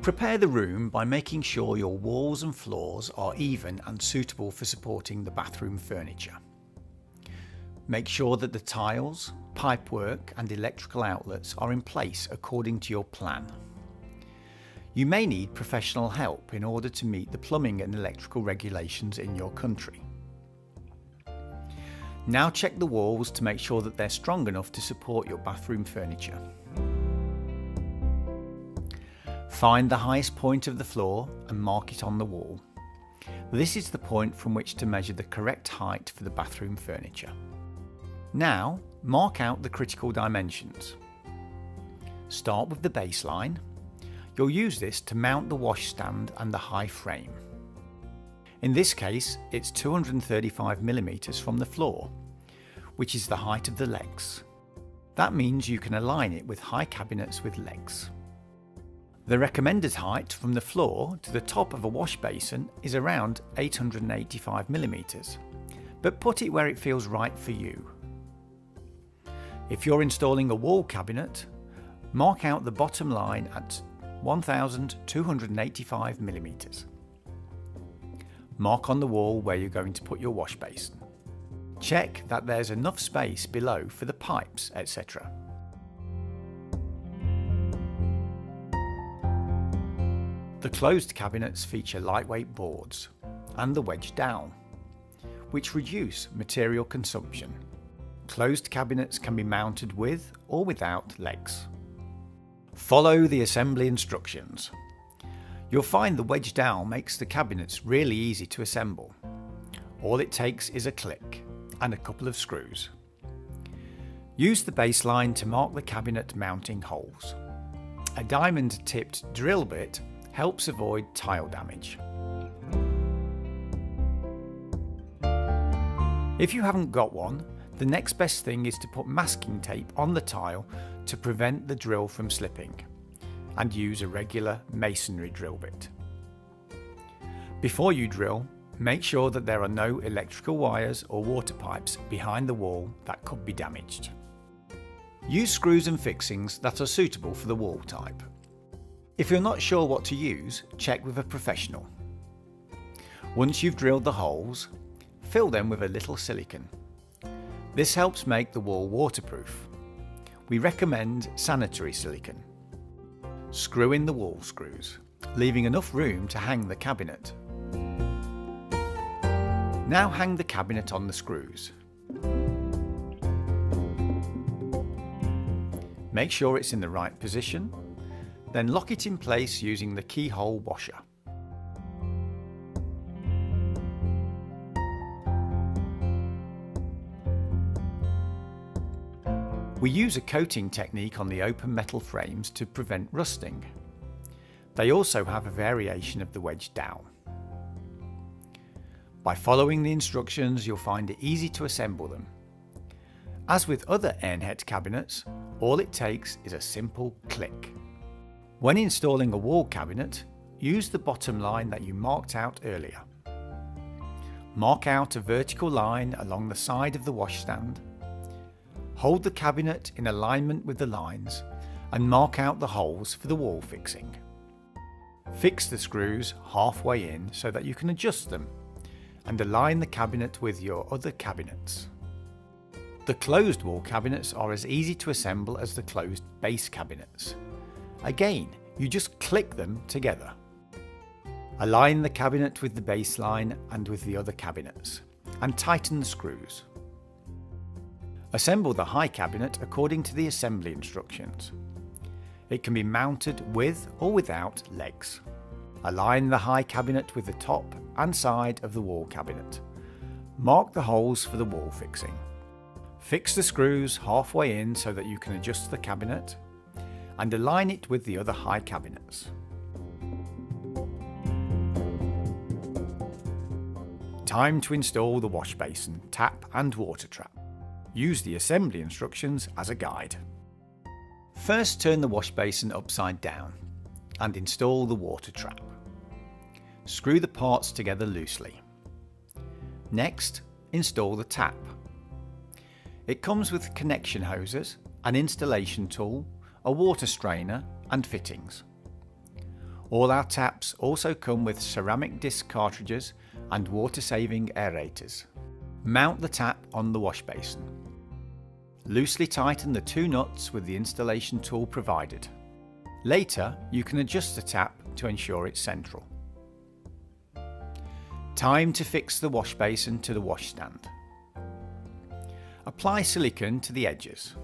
Prepare the room by making sure your walls and floors are even and suitable for supporting the bathroom furniture. Make sure that the tiles, pipework and electrical outlets are in place according to your plan. You may need professional help in order to meet the plumbing and electrical regulations in your country. Now check the walls to make sure that they're strong enough to support your bathroom furniture. Find the highest point of the floor and mark it on the wall. This is the point from which to measure the correct height for the bathroom furniture. Now, mark out the critical dimensions. Start with the baseline. You'll use this to mount the washstand and the high frame. In this case, it's 235mm from the floor, which is the height of the legs. That means you can align it with high cabinets with legs. The recommended height from the floor to the top of a wash basin is around 885mm, but put it where it feels right for you. If you're installing a wall cabinet, mark out the bottom line at 1285mm. Mark on the wall where you're going to put your wash basin. Check that there's enough space below for the pipes, etc. The closed cabinets feature lightweight boards and the wedge dowel, which reduce material consumption. Closed cabinets can be mounted with or without legs. Follow the assembly instructions. You'll find the wedge dowel makes the cabinets really easy to assemble. All it takes is a click and a couple of screws. Use the baseline to mark the cabinet mounting holes. A diamond-tipped drill bit helps avoid tile damage. If you haven't got one, the next best thing is to put masking tape on the tile to prevent the drill from slipping, and use a regular masonry drill bit. Before you drill, make sure that there are no electrical wires or water pipes behind the wall that could be damaged. Use screws and fixings that are suitable for the wall type. If you're not sure what to use, check with a professional. Once you've drilled the holes, fill them with a little silicone. This helps make the wall waterproof. We recommend sanitary silicone. Screw in the wall screws, leaving enough room to hang the cabinet. Now hang the cabinet on the screws. Make sure it's in the right position, then lock it in place using the keyhole washer. We use a coating technique on the open metal frames to prevent rusting. They also have a variation of the wedge dowel. By following the instructions, you'll find it easy to assemble them. As with other ENHET cabinets, all it takes is a simple click. When installing a wall cabinet, use the bottom line that you marked out earlier. Mark out a vertical line along the side of the washstand. Hold the cabinet in alignment with the lines and mark out the holes for the wall fixing. Fix the screws halfway in so that you can adjust them, and align the cabinet with your other cabinets. The closed wall cabinets are as easy to assemble as the closed base cabinets. Again, you just click them together. Align the cabinet with the baseline and with the other cabinets, and tighten the screws. Assemble the high cabinet according to the assembly instructions. It can be mounted with or without legs. Align the high cabinet with the top and side of the wall cabinet. Mark the holes for the wall fixing. Fix the screws halfway in so that you can adjust the cabinet, and align it with the other high cabinets. Time to install the wash basin, tap and water trap. Use the assembly instructions as a guide. First, turn the wash basin upside down and install the water trap. Screw the parts together loosely. Next, install the tap. It comes with connection hoses, an installation tool, a water strainer and fittings. All our taps also come with ceramic disc cartridges and water-saving aerators. Mount the tap on the wash basin. Loosely tighten the 2 nuts with the installation tool provided. Later, you can adjust the tap to ensure it's central. Time to fix the wash basin to the washstand. Apply silicone to the edges.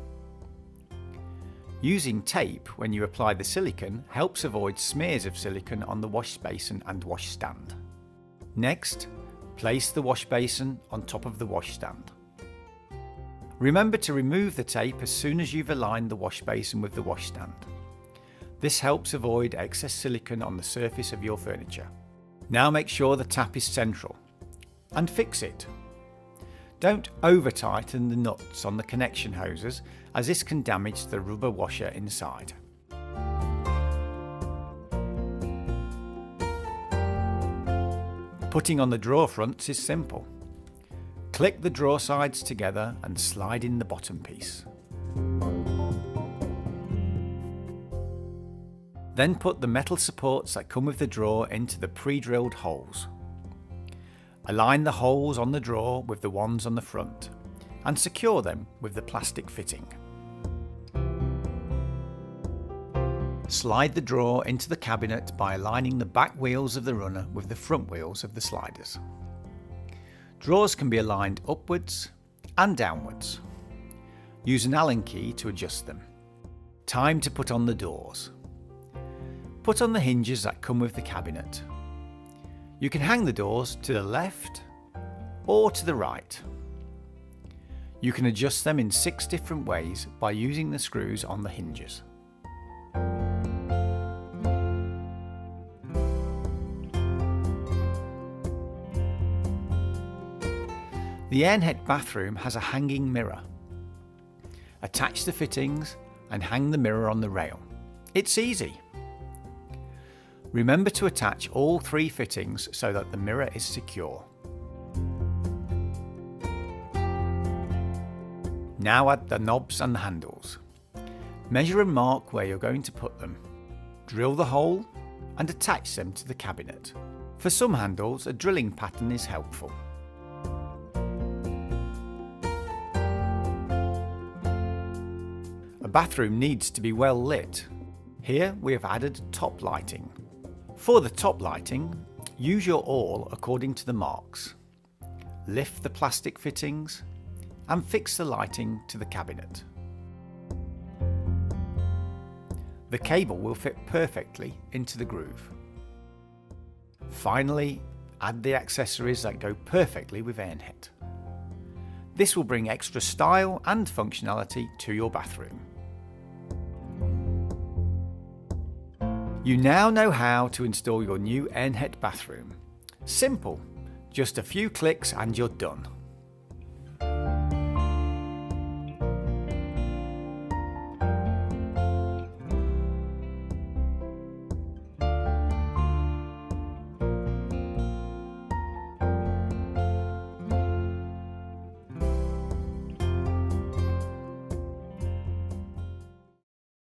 Using tape when you apply the silicone helps avoid smears of silicone on the wash basin and washstand. Next, place the wash basin on top of the washstand. Remember to remove the tape as soon as you've aligned the wash basin with the washstand. This helps avoid excess silicone on the surface of your furniture. Now make sure the tap is central and fix it. Don't over-tighten the nuts on the connection hoses, as this can damage the rubber washer inside. Putting on the drawer fronts is simple. Click the drawer sides together and slide in the bottom piece. Then put the metal supports that come with the drawer into the pre-drilled holes. Align the holes on the drawer with the ones on the front and secure them with the plastic fitting. Slide the drawer into the cabinet by aligning the back wheels of the runner with the front wheels of the sliders. Drawers can be aligned upwards and downwards. Use an Allen key to adjust them. Time to put on the doors. Put on the hinges that come with the cabinet. You can hang the doors to the left or to the right. You can adjust them in 6 different ways by using the screws on the hinges. The ENHET bathroom has a hanging mirror. Attach the fittings and hang the mirror on the rail. It's easy. Remember to attach all 3 fittings so that the mirror is secure. Now add the knobs and the handles. Measure and mark where you're going to put them. Drill the hole and attach them to the cabinet. For some handles, a drilling pattern is helpful. A bathroom needs to be well lit. Here we have added top lighting. For the top lighting, use your awl according to the marks. Lift the plastic fittings and fix the lighting to the cabinet. The cable will fit perfectly into the groove. Finally, add the accessories that go perfectly with ENHET. This will bring extra style and functionality to your bathroom. You now know how to install your new ENHET bathroom. Simple, just a few clicks and you're done.